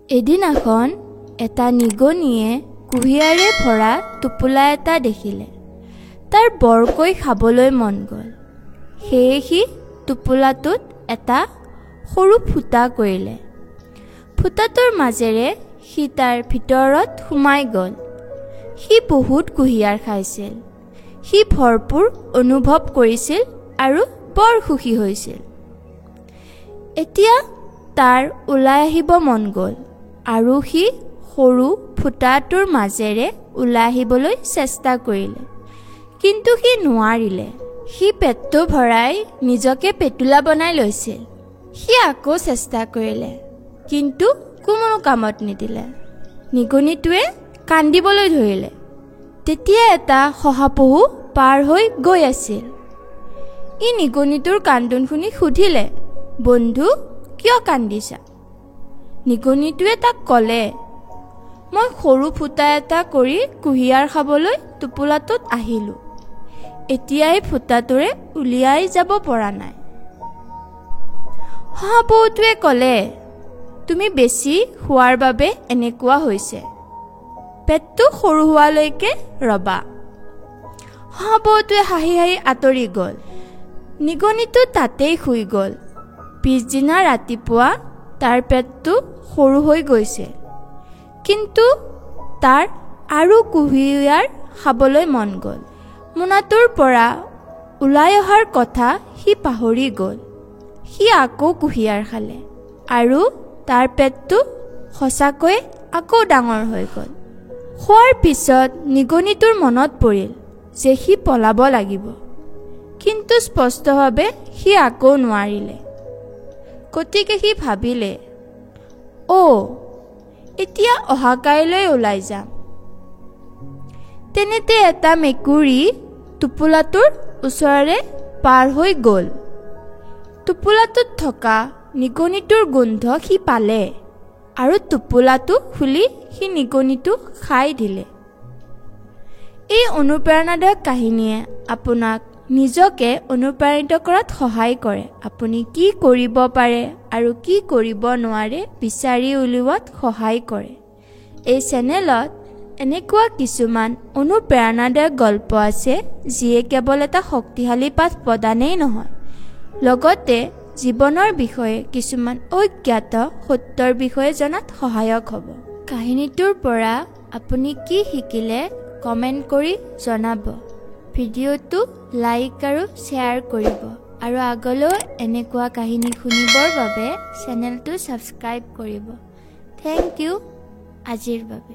এদিনাখন এটা নিগনিয়ে কুঁহিয়াৰে ভৰা টোপোলা এটা দেখিলে। তাৰ বৰকৈ খাবলৈ মন গ'ল। সেয়ে সি টোপোলাটোত এটা সৰু ফুটা কৰিলে। ফুটাটোৰ মাজেৰে সি তাৰ ভিতৰত সোমাই গ'ল। সি বহুত কুঁহিয়াৰ খাইছিল। সি ভৰপূৰ অনুভৱ কৰিছিল আৰু বৰ সুখী হৈছিল। এতিয়া তাৰ ওলাই আহিব মন গ'ল আৰু সি সৰু ফুটাটোৰ মাজেৰে ওলাই আহিবলৈ চেষ্টা কৰিলে, কিন্তু সি নোৱাৰিলে। সি পেটটো ভৰাই নিজকে পেটুলা বনাই লৈছিল। সি আকৌ চেষ্টা কৰিলে, কিন্তু কোনো কামত নিদিলে। নিগনিটোৱে কান্দিবলৈ ধৰিলে। তেতিয়া এটা শহাপহু পাৰ হৈ গৈ আছিল। ই নিগনিটোৰ কান্দোন শুনি সুধিলে, বন্ধু, কিয় কান্দিছা? নিগনিটোৱে তাক ক'লে, মই সৰু ফুটা এটা কৰি কুঁহিয়াৰ খাবলৈ টোপোলাটোত আহিলোঁ। এতিয়া এই ফুটাটোৰে উলিয়াই যাব পৰা নাই। শহাপহুটোৱে ক'লে, তুমি বেছি খোৱাৰ বাবে এনেকুৱা হৈছে। পেটটো সৰু হোৱালৈকে ৰ'বা। শহাপহুটোৱে হাঁহি হাঁহি আঁতৰি গ'ল। নিগনিটো তাতেই শুই গ'ল। পিছদিনা ৰাতিপুৱা তাৰ পেটটো সৰু হৈ গৈছে, কিন্তু তাৰ আৰু কুঁহিয়াৰ খাবলৈ মন গ'ল। মোনাটোৰ পৰা ওলাই অহাৰ কথা সি পাহৰি গ'ল। সি আকৌ কুঁহিয়াৰ খালে আৰু তাৰ পেটটো সঁচাকৈ আকৌ ডাঙৰ হৈ গ'ল। খোৱাৰ পিছত নিগনিটোৰ মনত পৰিল যে সি পলাব লাগিব, কিন্তু স্পষ্টভাৱে সি আকৌ নোৱাৰিলে। গতিকে সি ভাবিলে, এতিয়া অহাকাইলৈ ওলাই যাম। তেনেতে এটা মেকুৰী টোপোলাটোৰ ওচৰেৰে পাৰ হৈ গ'ল। টোপোলাটোত থকা নিগনিটোৰ গোন্ধ সি পালে আৰু টোপোলাটো খুলি সি নিগনিটো খাই দিলে। এই অনুপ্ৰেৰণাদায়ক কাহিনীয়ে আপোনাক নিজকে অনুপ্ৰাণিত কৰাত সহায় কৰে। আপুনি কি কৰিব পাৰে আৰু কি কৰিব নোৱাৰে বিচাৰি উলিওৱাত সহায় কৰে। এই চেনেলত এনেকুৱা কিছুমান অনুপ্ৰেৰণাদায়ক গল্প আছে, যিয়ে কেৱল এটা শক্তিশালী পাঠ প্ৰদানেই নহয়, লগতে জীৱনৰ বিষয়ে কিছুমান অজ্ঞাত সত্যৰ বিষয়ে জনাত সহায়ক হ'ব। কাহিনীটোৰ পৰা আপুনি কি শিকিলে কমেণ্ট কৰি জনাব। ভিডিঅ'টো লাইক আৰু শ্বেয়াৰ কৰিব আৰু আগলৈও এনেকুৱা কাহিনী শুনিবৰ বাবে চেনেলটো ছাবস্ক্ৰাইব কৰিব। থেংক ইউ আজিৰ বাবে।